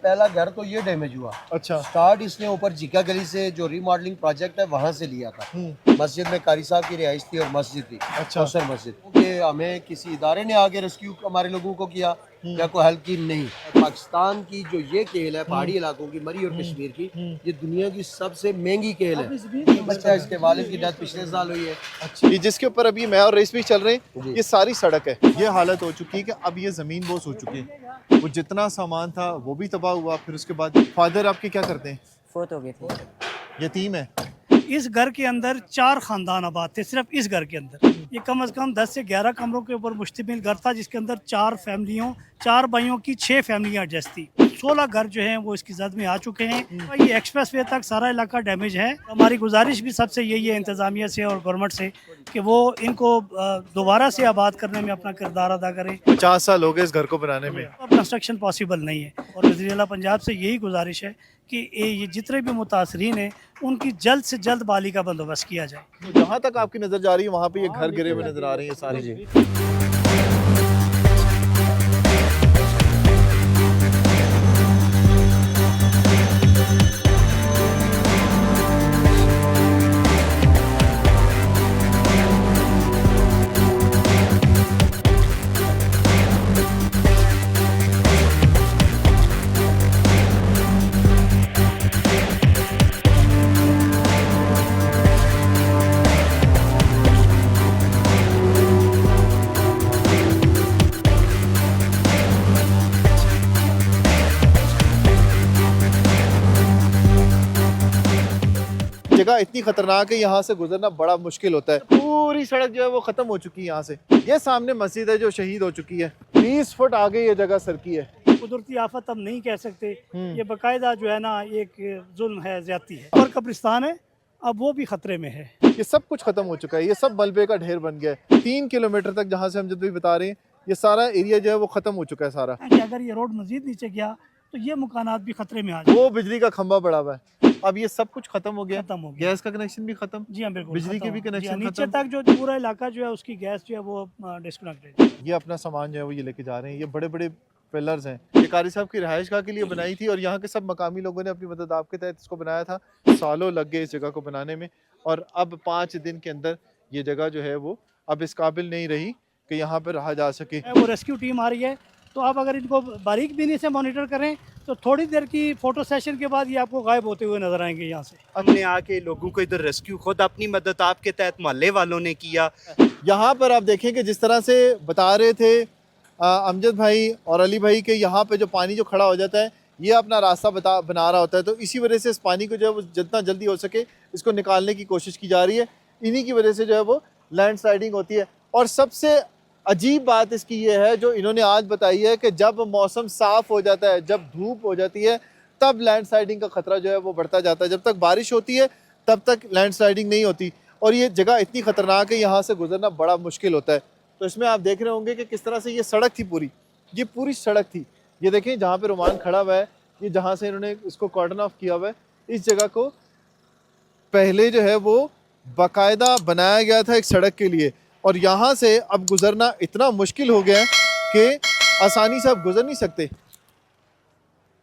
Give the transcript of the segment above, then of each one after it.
पहला घर तो ये डैमेज हुआ। अच्छा। स्टार्ट इसने ऊपर जिका गली से जो रीमॉडलिंग प्रोजेक्ट है वहाँ से लिया था। मस्जिद में कारी साहब की रिहाइश थी और मस्जिद थी, अच्छा। कौसर मस्जिद। क्योंकि हमें किसी इदारे ने आगे रेस्क्यू हमारे लोगों को किया या कोई हेल्प की नहीं। पाकिस्तान की जो ये केल है पहाड़ी इलाकों की, मरी और कश्मीर की, ये दुनिया की सबसे महंगी केल है। बच्चा इसके वालिद की डेथ पिछले साल हुई है। अच्छा। ये जिसके ऊपर अभी मैं और रेस भी चल रहे हैं, ये सारी सड़क है। ये हालत हो चुकी है कि अब ये ज़मीन बोझ हो चुकी है। वो जितना सामान था वो भी तबाह हुआ। फिर उसके बाद फादर आपके क्या करते हैं? फोत हो गए थे। यतीम है। इस घर के अंदर 4 खानदान आबाद थे, सिर्फ इस घर के अंदर। ये कम से कम 10 से 11 कमरों के ऊपर मुश्तमिल घर था, जिसके अंदर 4 भाइयों की 6 फैमिलियाँ एडजस्ट थी। 16 घर जो हैं वो इसकी जद में आ चुके हैं। ये एक्सप्रेस वे तक सारा इलाका डैमेज है। हमारी गुजारिश भी सबसे यही है इंतज़ामिया से और गवर्नमेंट से कि वो इनको दोबारा से आबाद करने में अपना किरदार अदा करें। 50 साल हो गए इस घर को बनाने में। अब कंस्ट्रक्शन पॉसिबल नहीं है और वज़ीर आला पंजाब से यही गुजारिश है कि ये जितने भी मुतासरीन हैं उनकी जल्द से जल्द बाली का बंदोबस्त किया जाए। जहाँ तक आपकी नज़र जा रही है वहाँ पे ये घर गिरे हुए नज़र आ रहे हैं सारे। जगह इतनी खतरनाक है, यहाँ से गुजरना बड़ा मुश्किल होता है। पूरी सड़क जो है वो खत्म हो चुकी है यहाँ से। ये सामने मस्जिद है जो शहीद हो चुकी है। 20 फुट आगे ये जगह सरकी है। कुदरती आफत हम नहीं कह सकते, ये बाकायदा जो है ना एक जुल्म है, ज्यादती है। और कब्रिस्तान है, अब वो भी खतरे में है। ये सब कुछ खत्म हो चुका है। ये सब मलबे का ढेर बन गया है। 3 किलोमीटर तक जहाँ से हम जब भी बता रहे हैं, ये सारा एरिया जो है वो खत्म हो चुका है सारा। अगर ये रोड मजीद नीचे गया तो ये मकानात भी खतरे में आ जाए। वो बिजली का खंभा बड़ा हुआ है। अब ये सब कुछ खत्म हो गया। गैस का कनेक्शन भी खत्म। जी हाँ, बिल्कुल। बिजली के भी कनेक्शन नीचे तक जो पूरा इलाका जो है उसकी गैस जो है वो डिस्कनेक्टेड है। ये अपना सामान जो है वो ये लेके जा रहे हैं। ये बड़े बड़े पिलर्स हैं। ये कारी साहब की रिहाइशगाह के लिए बनाई थी और यहाँ के सब मकामी लोगों ने अपनी मदद आपके तहत इसको बनाया था। सालों लग गए इस जगह को बनाने में और अब 5 दिन के अंदर ये जगह जो है वो अब इस काबिल नहीं रही कि यहाँ पर रहा जा सके। वो रेस्क्यू टीम आ रही है, तो आप अगर इनको बारीक बीनी से मॉनिटर करें तो थोड़ी देर की फोटो सेशन के बाद ये आपको गायब होते हुए नजर आएंगे यहाँ से। हमने आके लोगों को इधर रेस्क्यू, खुद अपनी मदद आपके तहत मोहल्ले वालों ने किया। यहाँ पर आप देखें कि जिस तरह से बता रहे थे अमजद भाई और अली भाई के यहाँ पे जो पानी जो खड़ा हो जाता है ये अपना रास्ता बना रहा होता है, तो इसी वजह से इस पानी को जो है वो जितना जल्दी हो सके इसको निकालने की कोशिश की जा रही है। इन्हीं की वजह से जो है वो लैंडस्लाइडिंग होती है। और सबसे अजीब बात इसकी ये है जो इन्होंने आज बताई है कि जब मौसम साफ़ हो जाता है, जब धूप हो जाती है, तब लैंडस्लाइडिंग का ख़तरा जो है वो बढ़ता जाता है। जब तक बारिश होती है तब तक लैंडस्लाइडिंग नहीं होती। और ये जगह इतनी ख़तरनाक है, यहाँ से गुजरना बड़ा मुश्किल होता है। तो इसमें आप देख रहे होंगे कि किस तरह से ये सड़क थी पूरी, ये पूरी सड़क थी। ये देखें जहाँ पे रुमान खड़ा हुआ है, ये जहाँ से इन्होंने इसको कॉर्डन ऑफ किया हुआ है, इस जगह को पहले जो है वो बाकायदा बनाया गया था एक सड़क के लिए और यहाँ से अब गुजरना इतना मुश्किल हो गया है कि आसानी से अब गुजर नहीं सकते।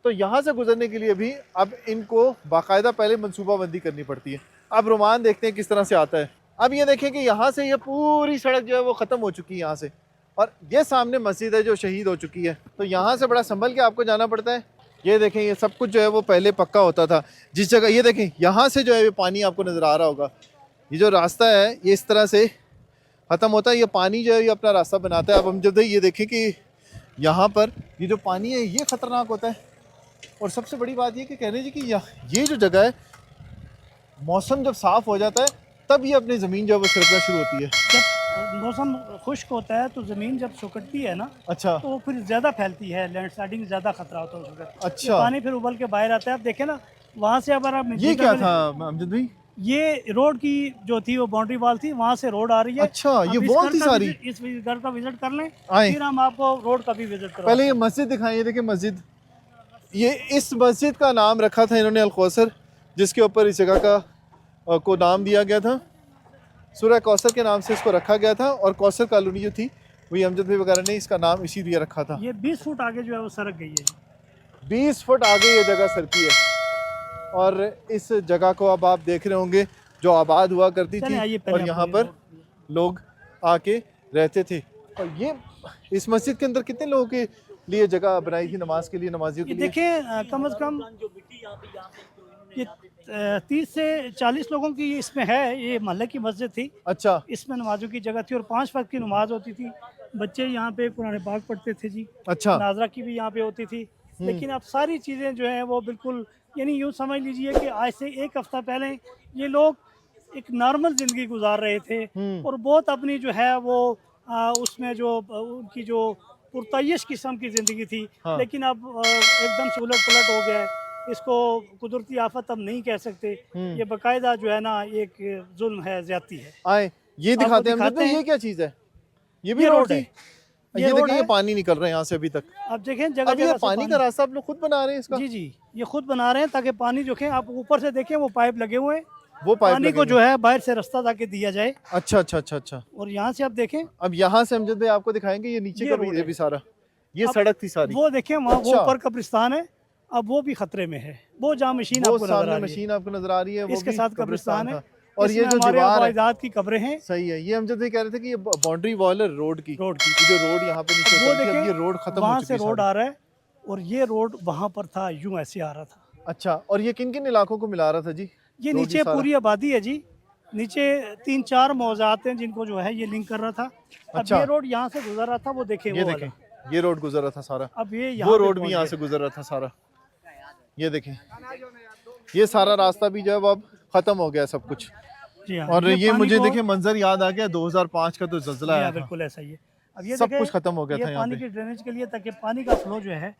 तो यहाँ से गुजरने के लिए भी अब इनको बाकायदा पहले मनसूबाबंदी करनी पड़ती है। अब रुमान देखते हैं किस तरह से आता है। अब ये देखें कि यहाँ से ये पूरी सड़क जो है वो ख़त्म हो चुकी है यहाँ से, और ये सामने मस्जिद है जो शहीद हो चुकी है। तो यहाँ से बड़ा संभल के आपको जाना पड़ता है। ये देखें ये सब कुछ जो है वो पहले पक्का होता था। जिस जगह ये देखें यहाँ से जो है ये पानी आपको नज़र आ रहा होगा, ये जो रास्ता है ये इस तरह से ख़त्म होता है। ये पानी जो है ये अपना रास्ता बनाता है। अब हम जब ये देखें कि यहाँ पर ये जो पानी है ये ख़तरनाक होता है। और सबसे बड़ी बात ये कि कहने जी कि ये जो जगह है मौसम जब साफ़ हो जाता है तब ये अपनी ज़मीन जो है वो सरकना शुरू होती है। जब मौसम खुश्क होता है तो ज़मीन जब सुकड़ती है ना, अच्छा, तो फिर ज़्यादा फैलती है, लैंडस्लाइडिंग ज़्यादा खतरा होता है उस वक्त। अच्छा, पानी फिर उबल के बाहर आता है। आप देखें ना वहाँ से, अगर आप ये क्या था अमजद भाई? ये रोड की जो थी वो बाउंड्री वॉल थी, वहाँ से रोड आ रही है। अच्छा, ये वॉल थी सारी। इस घर का विजिट कर लें, आए। फिर हम आपको रोड का भी विजिट करें। पहले ये मस्जिद दिखाएं। ये देखिए मस्जिद, ये इस मस्जिद का नाम रखा था इन्होंने अल-कौसर, जिसके ऊपर इस जगह का को नाम दिया गया था। सूरह कौसर के नाम से इसको रखा गया था और कौसर कॉलोनी जो थी वही अमजद भाई वगैरह ने इसका नाम इसी दिया रखा था। ये 20 फुट आगे जो है वो सड़क गई है। 20 फुट आगे ये जगह सरकी है। और इस जगह को अब आप देख रहे होंगे जो आबाद हुआ करती चलें, आइए थी पहले और आपको यहाँ ये पर लोग आके रहते थे। और ये इस मस्जिद के अंदर कितने लोगों के लिए जगह बनाई थी नमाज के लिए, नमाजियों के ये लिए? देखें कम से कम ये 30 से 40 लोगों की इसमें है। ये मोहल्ले की मस्जिद थी, अच्छा इसमें नमाजों की जगह थी और 5 वक्त की नमाज होती थी। बच्चे यहाँ पे कुरान पाक पढ़ते थे जी, अच्छा नाजरा की भी यहाँ पे होती थी। लेकिन अब सारी चीज़ें जो हैं वो बिल्कुल, यानी यूँ समझ लीजिए कि आज से एक हफ्ता पहले ये लोग एक नॉर्मल ज़िंदगी गुजार रहे थे और बहुत अपनी जो है वो उसमें जो उनकी जो पुरतयश किस्म की ज़िंदगी थी। हाँ। लेकिन अब एकदम से उलट पलट हो गया है। इसको कुदरती आफत अब नहीं कह सकते, ये बाकायदा जो है ना एक जुल्म है, ज्यादती है। आए ये दिखाते हैं हम दिखाते हैं। ये क्या चीज़ है? ये भी ये रोड रोड थी? है। ये रोड देखिए ये है। पानी निकल रहा है यहाँ से अभी तक। अब देखें जगह अब ये जगह से पानी का रास्ता आप लोग खुद बना रहे हैं इसका? जी जी, ये खुद बना रहे हैं ताकि पानी जो है आप ऊपर से देखें वो पाइप लगे हुए हैं, वो पाइप पानी लगे को हुए जो है बाहर से रास्ता ताकि दिया जाए। अच्छा अच्छा अच्छा अच्छा। और यहाँ से आप देखें अब यहाँ से अमजद भाई आपको दिखाएंगे ये नीचे ये का रोड भी, ये है। भी सारा ये अब सड़क थी सारी। वो देखें वहाँ वो अच्छा। ऊपर कब्रिस्तान है, अब वो भी खतरे में है। वो जहाँ मशीन वो आपको नजर आ सामने रही है, मशीन आपको नजर आ रही है, वो इसके भी साथ कब्रिस्तान है। था। और ये इसमें जो हमारे दीवार है अबाइदात की कब्रें हैं सही है। ये अमजद भाई कह रहे थे कि ये बाउंड्री वॉल है रोड की, रोड की। ये जो रोड यहाँ पे नीचे वो उतरती है, अब ये देखें रोड खत्म हो वहाँ चुकी से है रोड सारी। आ रहा है और ये रोड वहाँ पर था, यूं ऐसे आ रहा था। अच्छा, और ये किन किन इलाकों को मिला रहा था जी? ये रोड नीचे सारा? पूरी आबादी है जी, नीचे 3-4 मौजात हैं जिनको जो है ये लिंक कर रहा था। अब अच्छा। ये रोड यहाँ से गुजर रहा था, वो देखें ये वो देखें वाला। ये रोड गुजर रहा था सारा, अब ये वो यहाँ पे रोड भी पहुँच यहाँ गया। से गुजर रहा था सारा। ये देखें ये सारा रास्ता भी जो है वो अब खत्म हो गया सब कुछ। जी हाँ, और ये पानी मुझे को- देखें मंजर याद आ गया 2005 का तो जल्जला जी आया हाँ, था। बिल्कुल ऐसा ही है। अब ये सब देखें, कुछ खत्म हो गया ये था यहाँ पानी पे। की ड्रेनेज के लिए ताकि पानी का फ्लो जो है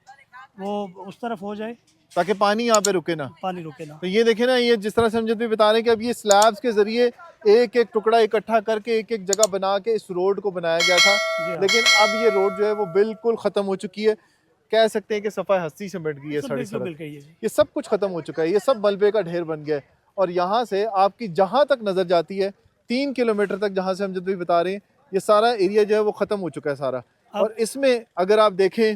वो उस तरफ हो जाए, ताकि पानी यहाँ पे रुके ना। पानी रुके ना। तो ये देखें ना, ये जिस तरह से हम जब भी बता रहे हैं कि अब ये स्लैब्स के जरिए एक एक टुकड़ा इकट्ठा करके एक एक जगह बना के इस रोड को बनाया गया था। जी हाँ। लेकिन अब ये रोड जो है वो बिल्कुल खत्म हो चुकी है। कह सकते हैं कि सफाई हस्ती से मिट गई है सारी बिल्कुल सड़क। बिल्कुल ये जी। ये सब कुछ खत्म हो चुका है, ये सब मलबे का ढेर बन गया है। और यहाँ से आपकी जहाँ तक नजर जाती है 3 किलोमीटर तक, जहाँ से हम जब भी बता रहे हैं, ये सारा एरिया जो है वो खत्म हो चुका है सारा। और इसमें अगर आप देखें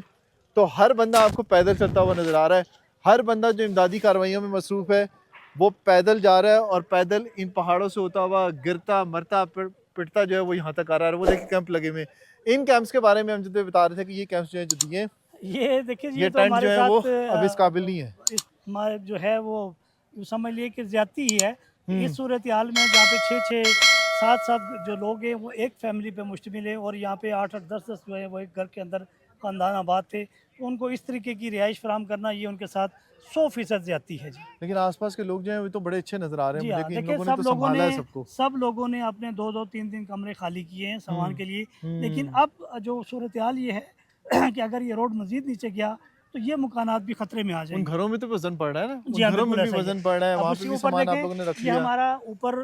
तो हर बंदा आपको पैदल चलता हुआ नजर आ रहा है। हर बंदा जो इमदादी कार्रवाइयों में मसरूफ है वो पैदल जा रहा है और पैदल इन पहाड़ों से होता हुआ गिरता मरता पिटता जो है वो यहाँ तक आ रहा है। वो देखिए कैंप लगे हुए। इन कैंप्स के बारे में हम जब बता रहे थे कि ये कैंप्स जो है जो दिए, ये देखिए ये तो टेंट हमारे जो है वो साथ अब इस काबिल नहीं है। हमारे जो है वो यूँ समझ लिए कि ज्यादती ही है। इस सूरत हाल में जहाँ पे 6-6, 7-7 जो लोग हैं वो एक फैमिली पे मुश्तमिल है और यहाँ पे 8-8, 10-10 जो है वो एक घर के अंदर खानदान आबाद थे, तो उनको इस तरीके की रिहाइश फराम करना ये उनके साथ 100% ज्यादती है जी। लेकिन आसपास के लोग जो हैं वो तो बड़े अच्छे नजर आ रहे जी हैं हाँ, मुझे कि इन देखिए लोगों ने तो संभाला है सबको। सब लोगों ने अपने 2-2, 3-3 कमरे खाली किए हैं सामान के लिए। लेकिन अब जो सूरत हाल ये है कि अगर ये रोड मजीद नीचे गया तो ये मकानात भी खतरे में आ उन जाएंगे। घरों में तो वजन पड़ रहा है ना, जी हाँ, उन घरों में बिल्कुल भी ऐसा ही वजन है। पड़ रहा है, अब वहाँ उसके पे भी ऊपर सामान आप देखें, लोगों ने रख ये लिया। हमारा ऊपर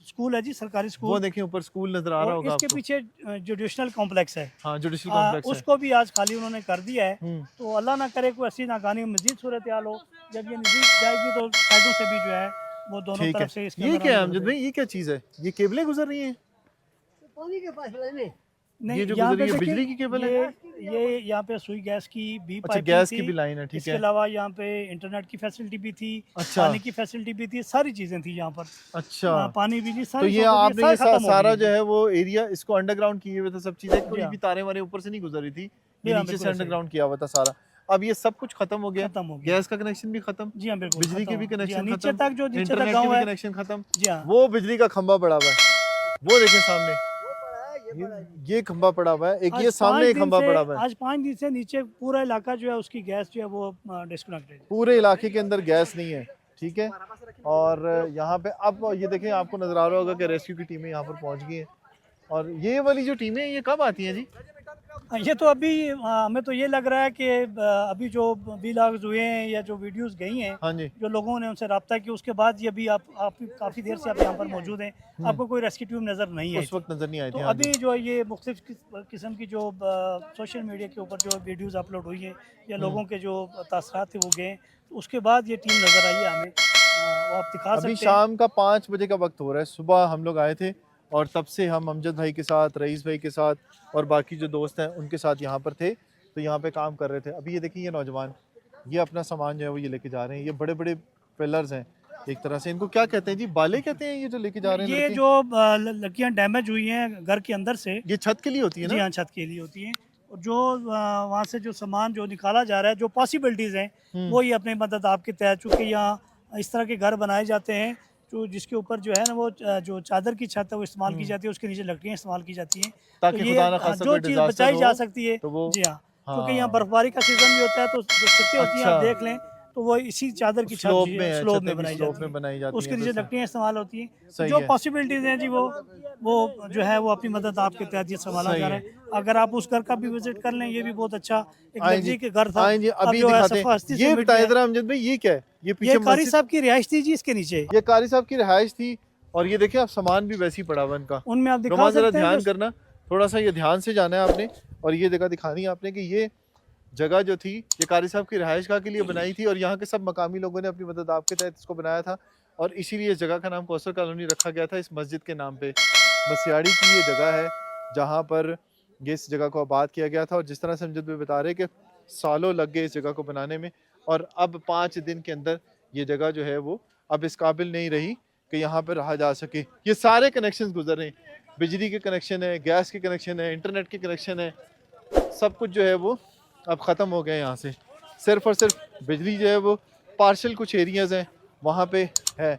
स्कूल है जी, सरकारी वो स्कूल, देखें ऊपर स्कूल नजर आ रहा और होगा इसके आपको। पीछे जुडिशनल कॉम्प्लेक्स है। हाँ जुडिशल कॉम्प्लेक्स है। उसको भी आज खाली उन्होंने कर दिया है। हम्म। तो अल्लाह ना करे कोई ऐसी नाकानी मजीद सूरत हाल हो, जब ये नजदीक जाएगी तो साइडों से भी जो है वो दोनों ठीक तरफ से है। इसके ये अंदर क्या है आने अमजद भाई, ये क्या चीज़ है? ये केबलें गुजर रही हैं? नहीं, ये जो यहाँ गुजरी पे है देखिए, बिजली की केबल है? ये यहाँ पे सुई गैस की भी अच्छा पाइपिंग गैस थी। की भी लाइन है, ठीक इसके है। अलावा यहाँ पे इंटरनेट की फैसिलिटी भी थी, अच्छा। पानी की फैसिलिटी भी थी, सारी चीजें थी यहाँ पर। अच्छा पानी बिजली तो सारी ये सहूलियत आपने ये सारी खत्म हो सारा गई जो है। है वो एरिया इसको अंडरग्राउंड किए हुए थे सब चीज़ें, कोई हाँ। भी तारे वारे ऊपर से नहीं गुजर रही थी, जी ये हाँ, नीचे बिल्कुल से ऐसा ही। अंडरग्राउंड किया हुआ था सारा। अब ये सब कुछ खत्म हो गया, खत्म हो गया। गैस का कनेक्शन भी खत्म, जी हाँ, बिल्कुल बिजली के खत्म भी हो गया। जी हाँ, कनेक्शन नीचे खत्म, तक जो नीचे तक इंटरनेट के गाँव भी है। कनेक्शन खत्म। जी हाँ, वो बिजली का खंभा पड़ा हुआ है, वो देखें सामने ये खंभा पड़ा हुआ है, एक आज ये सामने 5 एक दिन खंभा से- पड़ा हुआ है। आज 5 दिन से नीचे पूरा इलाका जो है उसकी गैस जो है वो डिस्कनेक्टेड है। पूरे इलाके के अंदर गैस नहीं है, ठीक है। और यहाँ पे अब ये देखें, आपको नजर आ रहा होगा कि रेस्क्यू की टीमें यहाँ पर पहुँच गई हैं। और ये वाली जो टीमें हैं ये कब आती हैं जी? ये तो अभी हमें तो ये लग रहा है कि अभी जो व्लॉग्स हुए हैं या जो वीडियोस गई हैं, हाँ जी। जो लोगों ने उनसे रब्ता किया, उसके बाद ये अभी आप काफ़ी देर से आप यहाँ पर मौजूद हैं, आपको कोई रेस्क्यू टीम नज़र नहीं आई उस थी। वक्त नजर नहीं आई तो थी। हाँ अभी जी। जो ये मुख्तलिफ किस्म की जो सोशल मीडिया के ऊपर जो वीडियोस अपलोड हुई हैं या लोगों के जो तासरात थे वो गए, तो उसके बाद ये टीम नज़र आई है हमें। वो आप दिखा अभी सकते हैं। शाम का 5 बजे का वक्त हो रहा है, सुबह हम लोग आए थे और तब से हम अमजद भाई के साथ, रईस भाई के साथ और बाकी जो दोस्त हैं उनके साथ यहाँ पर थे, तो यहाँ पे काम कर रहे थे। अभी ये देखिए ये नौजवान ये अपना सामान जो है वो ये लेके जा रहे हैं। ये बड़े बड़े पिलर्स हैं एक तरह से, इनको क्या कहते हैं जी? बाले कहते हैं ये जो लेके जा रहे हैं ये लड़के? जो लड़कियां डैमेज हुई हैं घर के अंदर से, ये छत के लिए होती है जी ना? हाँ, छत के लिए होती हैं। और जो वहाँ से जो सामान जो निकाला जा रहा है, जो पॉसिबिलिटीज़ हैं वो ही अपनी मदद आपके तहत, चूँकि यहाँ इस तरह के घर बनाए जाते हैं जो जिसके ऊपर जो है ना वो जो चादर की छत है वो इस्तेमाल की जाती है, उसके नीचे लकड़ियाँ इस्तेमाल की जाती हैं, ताकि तो ये खुदा ना खास्ता जो कोई चीज़ disaster बचाई जा हो, सकती है। तो वो जी हाँ, हाँ। क्योंकि यहाँ बर्फबारी का सीज़न भी होता है, तो जो छतें होती हैं आप अच्छा। देख लें तो वो इसी चादर की छत स्लोप में है, स्लोप छतें में भी बनाई स्लोप जाती में बनाई है, जाती उसके हैं, नीचे तो लकड़ियाँ इस्तेमाल होती हैं। सही जो है। पॉसिबिलिटीज़ हैं जी वो जो है वो अपनी मदद आपके तहत ये संभाला सही जा रहा है। अगर आप उस घर का भी विजिट कर लें, ये भी बहुत अच्छा एक आए लग्जरी जी, के घर था। आए जी, अब अभी जो है दिखाते सफ़ा हैं। हस्ती से ये मिट बताएं गया। जरा अमजद भाई, ये क्या है? ये पीछे ये कारी मस्जिद, साहब की रिहाइश थी जी, इसके नीचे ये कारी साहब की रिहाइश थी। और ये देखिए आप सामान भी वैसे ही पड़ा हुआ इनका। उनमें आप दिखा रोमा जरा सकते हैं ध्यान कि करना, थोड़ा सा ये ध्यान से जाना है आपने। और ये जगह दिखानी है आपने कि ये जगह जो थी ये कारी साहब की रिहाइश गाह के लिए बनाई थी, और यहाँ के सब मकामी लोगों ने अपनी मदद आपके तहत इसको बनाया था। और इसीलिए इस जगह का नाम कौसर कॉलोनी रखा गया था, इस मस्जिद के नाम पे। मसियाड़ी की ये जगह है जहाँ पर ये इस जगह को आबाद किया गया था। और जिस तरह से अमजद भाई बता रहे कि सालों लग गए इस जगह को बनाने में, और अब 5 दिन के अंदर ये जगह जो है वो अब इस काबिल नहीं रही कि यहाँ पर रहा जा सके। ये सारे कनेक्शन गुजर रहे हैं, बिजली के कनेक्शन है, गैस के कनेक्शन है, इंटरनेट के कनेक्शन है, सब कुछ जो है वो अब ख़त्म हो गए यहाँ से। सिर्फ और सिर्फ बिजली जो है वो पार्शल कुछ एरियाज़ हैं वहाँ पे है,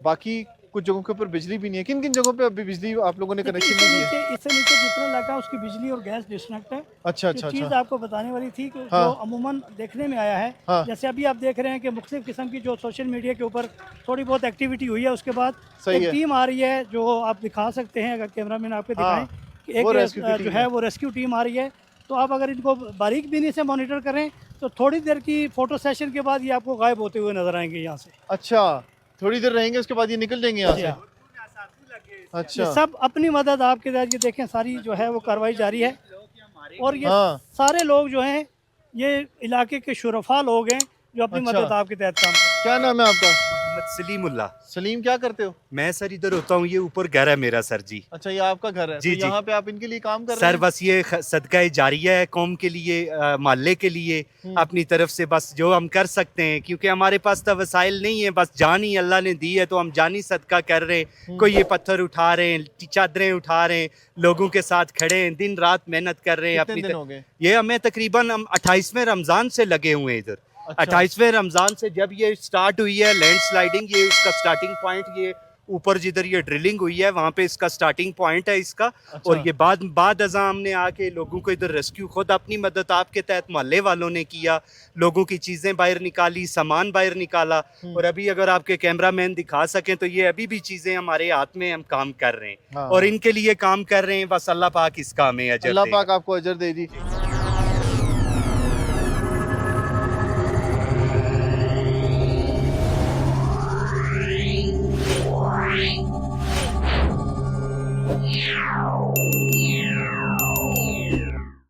बाकी कुछ जगहों के ऊपर बिजली भी नहीं है। किन किन जगहों पे अभी बिजली आप लोगों ने कनेक्शन नहीं दिया? इससे नीचे जितना इलाका है उसकी बिजली और गैस डिस्कनेक्ट है। अच्छा जो अच्छा चीज़ अच्छा। आपको बताने वाली थी कि हाँ। जो अमूमन देखने में आया है, हाँ। जैसे अभी आप देख रहे हैं कि मुख्तलिफ किस्म की जो सोशल मीडिया के ऊपर थोड़ी बहुत एक्टिविटी हुई है, उसके बाद सही एक है। टीम आ रही है जो आप दिखा सकते हैं, अगर कैमरामैन आपको हाँ, दिखाएं कि वो एक rescue की जो टीम है है। वो रेस्क्यू टीम आ रही है। तो आप अगर इनको बारीक बीनी से मॉनिटर करें तो थोड़ी देर की फ़ोटो सेशन के बाद ये आपको गायब होते हुए नजर आएंगे यहाँ से। अच्छा, थोड़ी देर रहेंगे उसके बाद ये निकल जाएंगे यहाँ जी से? हाँ। ये अच्छा सब अपनी मदद आपके तहत, ये देखें सारी जो है वो कार्रवाई जारी है। और ये हाँ। सारे लोग जो हैं ये इलाके के शुरफा लोग हैं जो अपनी अच्छा। मदद आपके तहत काम करते हैं। क्या नाम है आपका? मोहम्मद सलीमुल्लाह। सलीम, क्या करते हो? मैं सर इधर होता हूँ, ये ऊपर घर है मेरा सर जी। अच्छा, ये आपका घर है? जी, तो जी। यहाँ पे आप इनके लिए काम कर रहे सर हैं? बस ये सदका जारिया है कौम के लिए, मोहल्ले के लिए, अपनी तरफ से बस जो हम कर सकते हैं, क्योंकि हमारे पास तो वसाइल नहीं है, बस जान ही अल्लाह ने दी है, तो हम जानी सदका कर रहे हैं। कोई ये पत्थर उठा रहे हैं, चादरें उठा रहे हैं, लोगों के साथ खड़े हैं, दिन रात मेहनत कर रहे हैं कितने अपनी दिन हो गए? ये हमें तकरीबन हम 28वें रमज़ान से लगे हुए हैं इधर। अच्छा। 28वें रमज़ान से जब ये स्टार्ट हुई है लैंड स्लाइडिंग, ये उसका स्टार्टिंग पॉइंट, ये ऊपर जिधर ये ड्रिलिंग हुई है वहाँ पे इसका स्टार्टिंग पॉइंट है इसका। अच्छा। और ये बाद अज़ां हमने आके लोगों को इधर रेस्क्यू, खुद अपनी मदद आपके तहत मोहल्ले वालों ने किया, लोगों की चीज़ें बाहर निकाली, सामान बाहर निकाला। और अभी अगर आपके कैमरामैन दिखा सकें तो ये अभी भी चीज़ें हमारे हाथ में, हम काम कर रहे हैं। हाँ। और इनके लिए काम कर रहे हैं, बस अल्लाह पाक इसका हमें अजर अल्लाह दे। पाक आपको अजर दे दी।